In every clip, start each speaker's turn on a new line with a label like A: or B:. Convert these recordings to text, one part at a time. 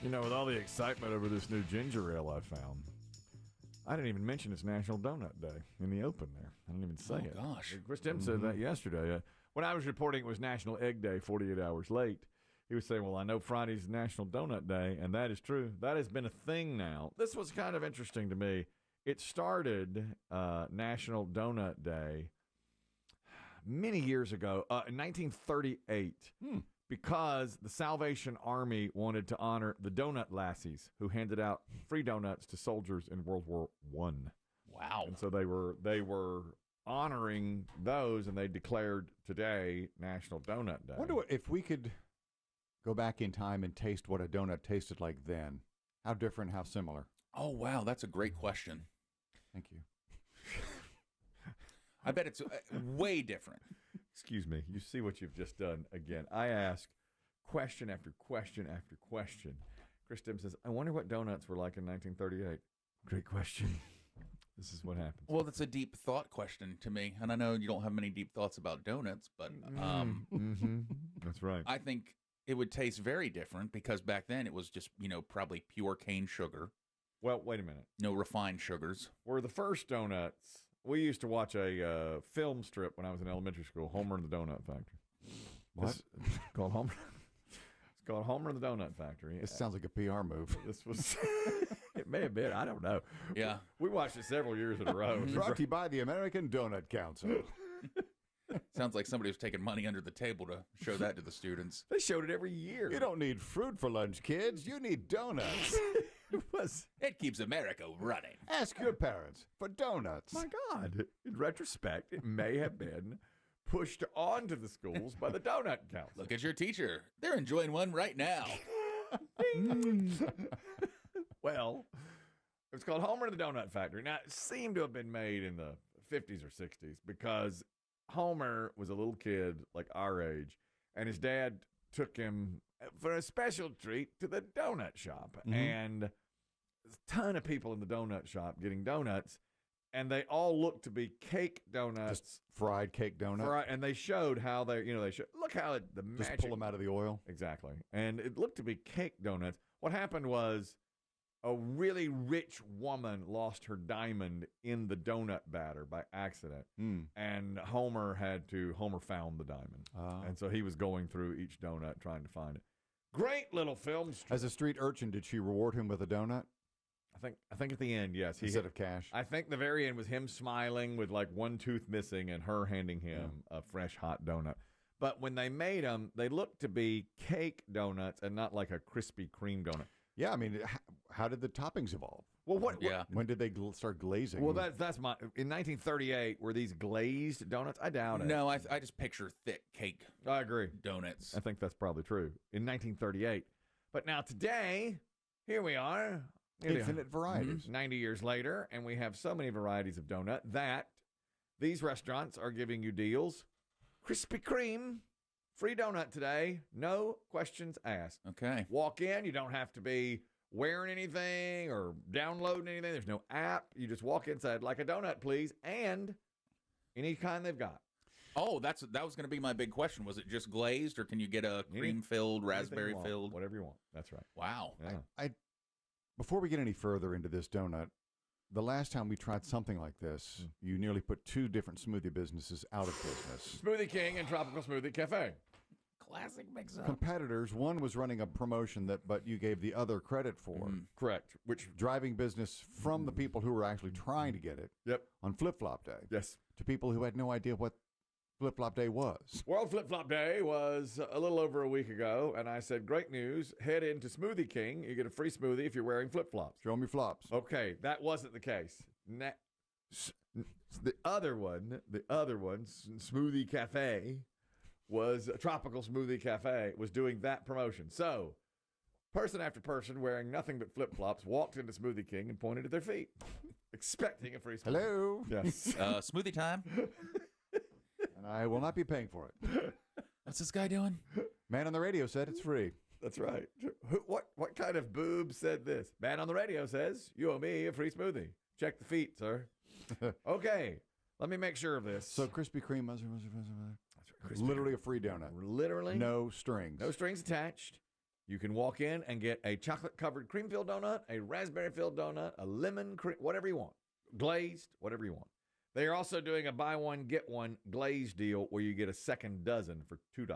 A: You know, with all the excitement over this new ginger ale I found, I didn't even mention it's National Donut Day in the open there. I didn't even say it.
B: Oh, gosh.
A: Chris Demm said that yesterday. When I was reporting it was National Egg Day 48 hours late, he was saying, well, I know Friday's National Donut Day, and that is true. That has been a thing now. This was kind of interesting to me. It started National Donut Day many years ago, in 1938. Because the Salvation Army wanted to honor the donut lassies who handed out free donuts to soldiers in World War I.
B: Wow.
A: And so they were honoring those, and they declared today National Donut Day.
C: I wonder if we could go back in time and taste what a donut tasted like then. How different, how similar?
B: Oh, wow. That's a great question.
C: Thank you.
B: I bet it's way different.
A: Excuse me. You see what you've just done again. I ask question after question after question. Chris Demm says, I wonder what donuts were like in 1938. Great question. This is what happens.
B: Well, that's a deep thought question to me. And I know you don't have many deep thoughts about donuts, but
A: That's right.
B: I think it would taste very different because back then it was just, probably pure cane sugar.
A: Well, wait a minute.
B: No refined sugars.
A: Were the first donuts... We used to watch a film strip when I was in elementary school, Homer and the Donut Factory.
C: What?
A: It's called Homer. It's called Homer and the Donut Factory.
C: This sounds like a PR move.
A: This was... It may have been. I don't know.
B: Yeah.
A: We watched it several years in a row.
C: Brought to you by the American Donut Council.
B: Sounds like somebody was taking money under the table to show that to the students.
A: They showed it every year.
C: You don't need fruit for lunch, kids. You need donuts.
B: It keeps America running.
C: Ask your parents for donuts.
A: My God. In retrospect, it may have been pushed onto the schools by the Donut Council.
B: Look at your teacher. They're enjoying one right now.
A: Well, it's called Homer and the Donut Factory. Now, it seemed to have been made in the 50s or 60s because Homer was a little kid like our age, and his dad took him for a special treat to the donut shop. And there's a ton of people in the donut shop getting donuts, and they all looked to be cake donuts.
C: Just fried cake donut.
A: Right, and they showed how they showed, look how the magic.
C: Just pull them out of the oil.
A: Exactly. And it looked to be cake donuts. What happened was a really rich woman lost her diamond in the donut batter by accident. And Homer found the diamond. And so he was going through each donut trying to find it. Great little film strip.
C: As a street urchin, did she reward him with a donut?
A: I think at the end, yes.
C: Instead of cash?
A: I think the very end was him smiling with like one tooth missing and her handing him a fresh hot donut. But when they made them, they looked to be cake donuts and not like a Krispy Kreme donut.
C: Yeah, I mean, how did the toppings evolve?
A: Well, what?
B: Yeah.
C: When did they start glazing?
A: Well, that's my. In 1938, were these glazed donuts? I doubt it.
B: No, I just picture thick cake
A: I agree.
B: donuts.
A: I think that's probably true in 1938. But now today, here we are,
C: Infinite varieties.
A: 90 years later, and we have so many varieties of donut that these restaurants are giving you deals. Krispy Kreme. Free donut today, no questions asked.
B: Okay.
A: Walk in, you don't have to be wearing anything or downloading anything. There's no app. You just walk inside, like a donut, please, and any kind they've got.
B: Oh, that was going to be my big question. Was it just glazed, or can you get a cream-filled, raspberry-filled?
A: Whatever you want. That's right.
B: Wow.
A: Yeah.
C: I before we get any further into this donut, the last time we tried something like this, you nearly put two different smoothie businesses out of business.
A: Smoothie King and Tropical Smoothie Cafe.
B: Classic mix-up.
C: Competitors, one was running a promotion but you gave the other credit for.
A: Correct. Which,
C: Driving business from the people who were actually trying to get it
A: yep.
C: on Flip-Flop Day
A: Yes.
C: to people who had no idea what Flip-Flop Day was.
A: World Flip Flop Day was a little over a week ago, and I said, great news, head into Smoothie King. You get a free smoothie if you're wearing flip-flops.
C: Show me flops.
A: Okay, that wasn't the case. The other one, Smoothie Cafe, was a Tropical Smoothie Cafe, was doing that promotion. So, person after person wearing nothing but flip-flops walked into Smoothie King and pointed at their feet, expecting a free smoothie.
C: Hello.
A: Yes.
B: Smoothie time.
C: And I will not be paying for it.
B: What's this guy doing?
C: Man on the radio said it's free.
A: That's right. What kind of boob said this? Man on the radio says, you owe me a free smoothie. Check the feet, sir. Okay. Let me make sure of this.
C: So Krispy Kreme,
A: That's right.
C: literally a free donut.
A: Literally.
C: No strings.
A: No strings attached. You can walk in and get a chocolate-covered cream-filled donut, a raspberry-filled donut, a lemon cream, whatever you want. Glazed, whatever you want. They are also doing a buy one, get one glazed deal where you get a second dozen for $2.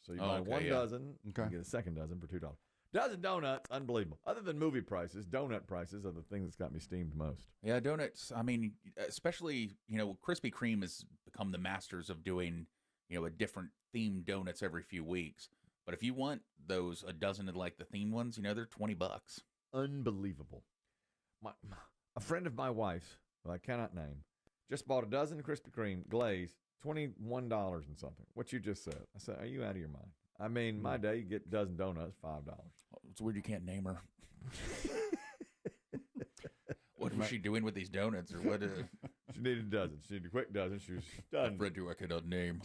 A: So you buy one dozen, you get a second dozen for $2. Dozen donuts, unbelievable. Other than movie prices, donut prices are the thing that's got me steamed most.
B: Yeah, donuts, I mean, especially, Krispy Kreme has become the masters of doing, a different themed donuts every few weeks. But if you want a dozen of like the themed ones, they're $20.
A: Unbelievable. A friend of my wife's, who I cannot name, just bought a dozen Krispy Kreme glazed, $21 and something. What you just said. I said, are you out of your mind? I mean, my day, you get a dozen donuts, $5.
B: It's weird you can't name her. What was she doing with these donuts, or what?
A: She needed a dozen. She needed a quick dozen. She was done.
B: A friend who I cannot name.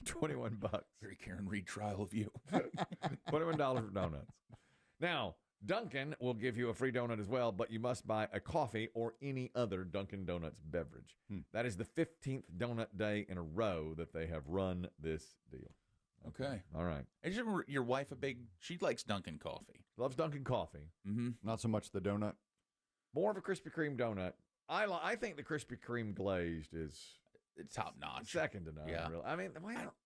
A: $21.
B: Very Karen Reed trial of you.
A: $21 for donuts. Now, Dunkin will give you a free donut as well, but you must buy a coffee or any other Dunkin' Donuts beverage. That is the 15th donut day in a row that they have run this deal.
B: Okay.
A: All right.
B: Is your wife she likes Dunkin' coffee?
A: Loves Dunkin' coffee.
B: Mm-hmm.
C: Not so much the donut.
A: More of a Krispy Kreme donut. I think the Krispy Kreme glazed is
B: top notch.
A: Second to none.
B: Yeah.
A: Really. I mean,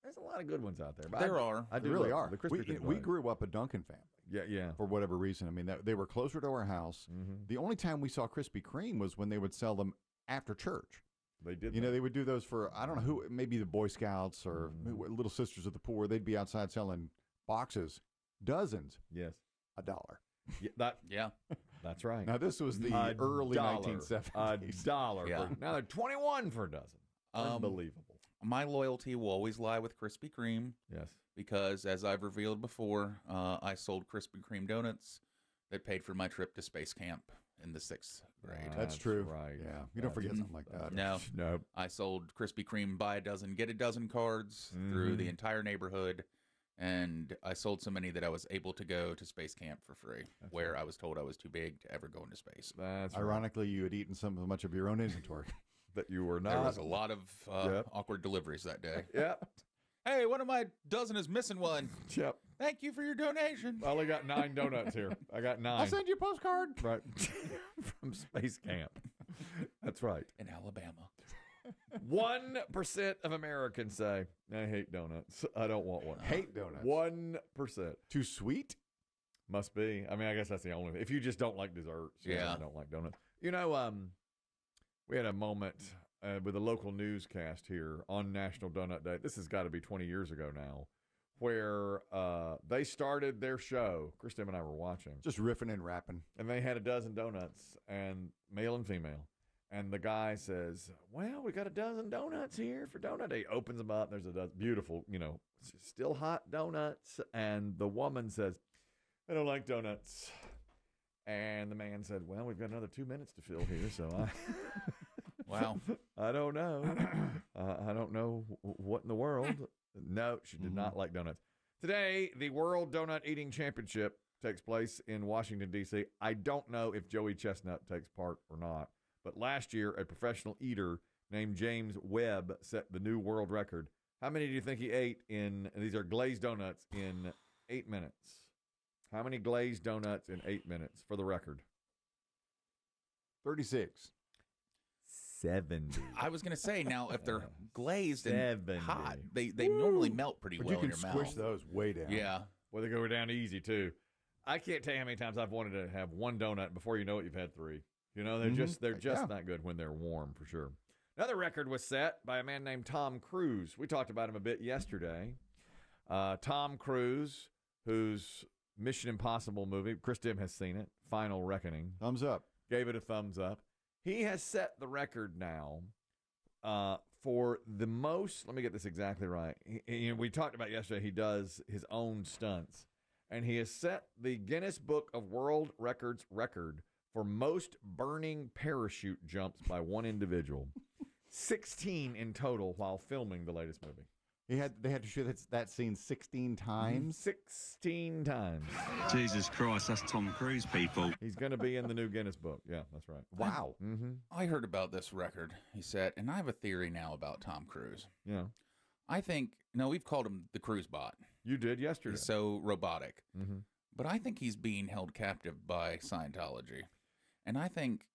A: there's a lot of good ones out there. But
B: There are.
A: I do
C: There really
A: love
C: are.
A: The Krispy Kreme
C: We
A: glazed.
C: grew up a Dunkin' family.
A: Yeah.
C: For whatever reason. I mean, they were closer to our house.
A: Mm-hmm.
C: The only time we saw Krispy Kreme was when they would sell them after church.
A: They did.
C: They would do those for, I don't know who, maybe the Boy Scouts or Little Sisters of the Poor. They'd be outside selling boxes, dozens.
A: Yes.
C: $1.
B: Yeah.
A: That's right.
C: Now, this was the early 1970s.
A: $1.
B: Yeah.
A: Now they're 21 for a dozen. Unbelievable.
B: My loyalty will always lie with Krispy Kreme.
A: Yes.
B: Because, as I've revealed before, I sold Krispy Kreme donuts that paid for my trip to space camp in the 6th grade.
C: That's true.
A: Right.
C: Yeah. You don't forget something like that.
B: No.
A: No.
B: I sold Krispy Kreme buy a dozen, get a dozen cards through the entire neighborhood. And I sold so many that I was able to go to space camp for free, where I was told I was too big to ever go into space.
A: That's
C: Ironically, you had eaten much of your own inventory.
A: that you were not.
B: There was a lot of awkward deliveries that day.
A: Yep.
B: Hey, one of my dozen is missing one.
A: Yep.
B: Thank you for your donation.
A: I only got 9 donuts here. I got 9.
C: I'll send you a postcard.
A: Right. From space camp. That's right.
B: In Alabama.
A: 1% of Americans say, I hate donuts. I don't want one.
C: Hate donuts.
A: 1%.
C: Too sweet?
A: Must be. I mean, I guess that's the only. If you just don't like desserts, you don't like donuts. We had a moment with a local newscast here on National Donut Day. This has got to be 20 years ago now, where they started their show. Kristen and I were watching.
C: Just riffing and rapping.
A: And they had a dozen donuts, and male and female. And the guy says, well, we got a dozen donuts here for donut day. Opens them up. There's a dozen beautiful, still hot donuts. And the woman says, I don't like donuts. And the man said, well, we've got another 2 minutes to fill here. So
B: Wow.
A: I don't know. I don't know what in the world. No, she did not like donuts. Today, the World Donut Eating Championship takes place in Washington, D.C. I don't know if Joey Chestnut takes part or not. But last year, a professional eater named James Webb set the new world record. How many do you think he ate these are glazed donuts, in 8 minutes? How many glazed donuts in 8 minutes for the record?
C: 36.
A: 70.
B: I was going to say, now, if they're glazed and
A: 70.
B: hot, they normally melt pretty
C: But
B: well
C: you
B: in
C: can
B: your
C: squish
B: mouth.
C: those way down.
B: Yeah.
A: Well, they go down easy, too. I can't tell you how many times I've wanted to have one donut, and before you know it, you've had 3. They're just not good when they're warm, for sure. Another record was set by a man named Tom Cruise. We talked about him a bit yesterday. Tom Cruise, whose Mission Impossible movie, Chris Demm has seen it, Final Reckoning.
C: Thumbs up.
A: Gave it a thumbs up. He has set the record now for the most, let me get this exactly right. We talked about yesterday, he does his own stunts. And he has set the Guinness Book of World Records record for most burning parachute jumps by one individual. 16 in total while filming the latest movie.
C: They had to shoot that scene 16 times.
A: 16 times.
D: Jesus Christ, that's Tom Cruise, people.
A: He's going to be in the new Guinness book. Yeah, that's right.
C: Wow.
A: Mm-hmm.
B: I heard about this record, he said, and I have a theory now about Tom Cruise.
A: Yeah.
B: I think, we've called him the Cruise Bot.
A: You did yesterday.
B: He's so robotic.
A: Mm-hmm.
B: But I think he's being held captive by Scientology. And I think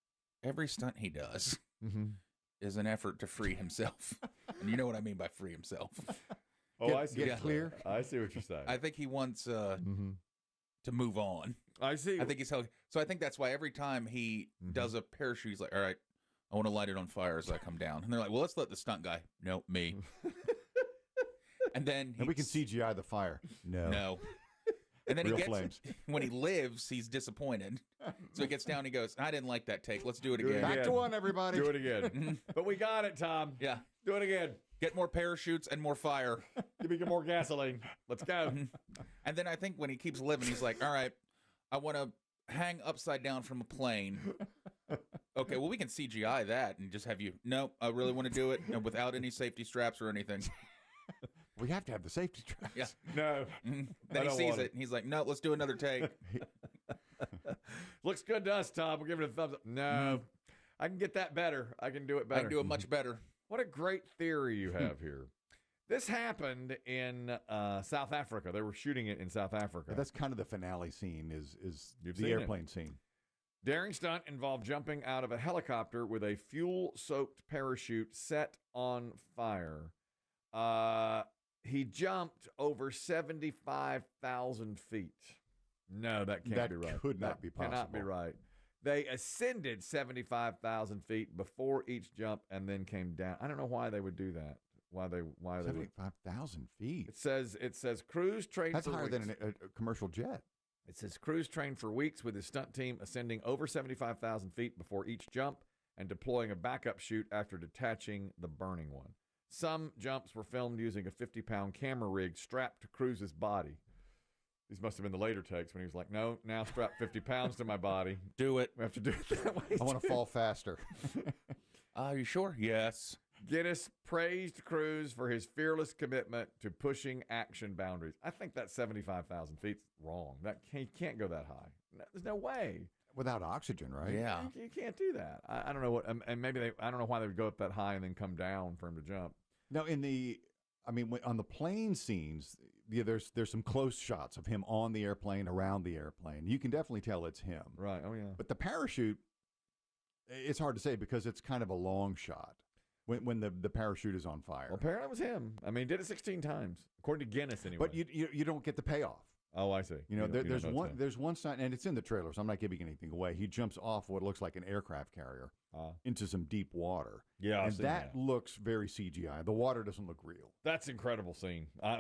B: every stunt he does is an effort to free himself. And you know what I mean by free himself.
A: I see.
C: Get clear.
A: I see what you're saying.
B: I think he wants to move on.
A: I see.
B: I think he's held. So I think that's why every time he does a parachute, he's like, all right, I want to light it on fire as I come down. And they're like, well, let's let the stunt guy. No, me. And then
C: we can CGI the fire. No.
B: And then
C: Real
B: he gets
C: flames.
B: When he lives, he's disappointed. So he gets down and he goes, I didn't like that take. Let's do it again.
C: Back to one, everybody.
A: Do it again. But we got it, Tom.
B: Yeah.
A: Do it again.
B: Get more parachutes and more fire.
A: Give me more gasoline. Let's go.
B: And then I think when he keeps living, he's like, all right, I want to hang upside down from a plane. Okay, well, we can CGI that and just have you. No, I really want to do it without any safety straps or anything.
C: We have to have the safety straps.
B: Yeah.
A: No.
B: Then he sees it and he's like, no, let's do another take.
A: Looks good to us, Tom. We'll give it a thumbs up. No. I can get that better. I can do it better.
B: I can do it much better.
A: What a great theory you have here. This happened in South Africa. They were shooting it in South Africa.
C: But that's kind of the finale scene is
A: You've
C: the
A: seen
C: airplane scene.
A: Daring stunt involved jumping out of a helicopter with a fuel-soaked parachute set on fire. He jumped over 75,000 feet. No, that can't be right.
C: That could not be possible.
A: Cannot be right. They ascended 75,000 feet before each jump and then came down. I don't know why they would do that. Why they would.
C: 75,000 feet.
A: It says crews trained.
C: That's
A: for
C: higher
A: weeks.
C: than a commercial jet.
A: It says crews trained for weeks with his stunt team ascending over 75,000 feet before each jump and deploying a backup chute after detaching the burning one. Some jumps were filmed using a 50-pound camera rig strapped to Cruz's body. These must have been the later takes when he was like, no, now strap 50 pounds to my body.
B: Do it.
A: We have to do it that way.
C: I want to fall faster.
B: Are you sure? Yes.
A: Guinness praised Cruz for his fearless commitment to pushing action boundaries. I think that 75,000 feet's wrong. You can't go that high. There's no way.
C: Without oxygen, right?
B: Yeah.
A: You can't do that. I don't know what, and maybe I don't know why they would go up that high and then come down for him to jump.
C: Now, on the plane scenes, there's some close shots of him on the airplane, around the airplane. You can definitely tell it's him.
A: Right. Oh, yeah.
C: But the parachute, it's hard to say because it's kind of a long shot when the parachute is on fire.
A: Well, apparently it was him. I mean, he did it 16 times, according to Guinness anyway.
C: But you don't get the payoff.
A: Oh, I see.
C: There's one sign, and it's in the trailer, so I'm not giving anything away. He jumps off what looks like an aircraft carrier into some deep water.
A: Yeah,
C: and that looks very CGI. The water doesn't look real.
A: That's an incredible scene. I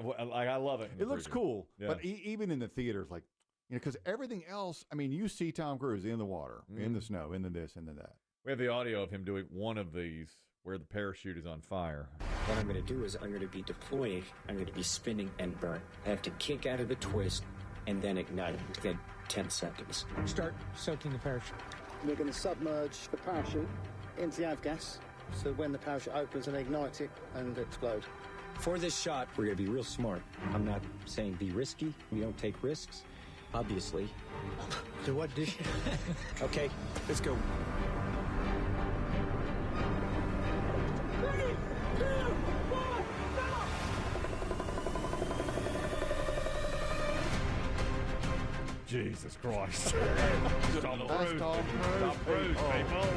A: love it.
C: It looks cool,
A: yeah.
C: But even in the theaters, like because everything else, you see Tom Cruise in the water, in the snow, in the this, in the that.
A: We have the audio of him doing one of these where the parachute is on fire.
E: What I'm going to do is I'm going to be deploying, I'm going to be spinning and burn. I have to kick out of the twist and then ignite within 10 seconds.
F: Start soaking the parachute.
G: We're going to submerge the parachute into the avgas, so when the parachute opens and ignite it and explode.
E: For this shot, we're going to be real smart. I'm not saying be risky. We don't take risks, obviously.
F: So what did
E: Okay, let's go.
A: Jesus Christ.
C: That's Tom Cruise.
A: Tom Cruise, people.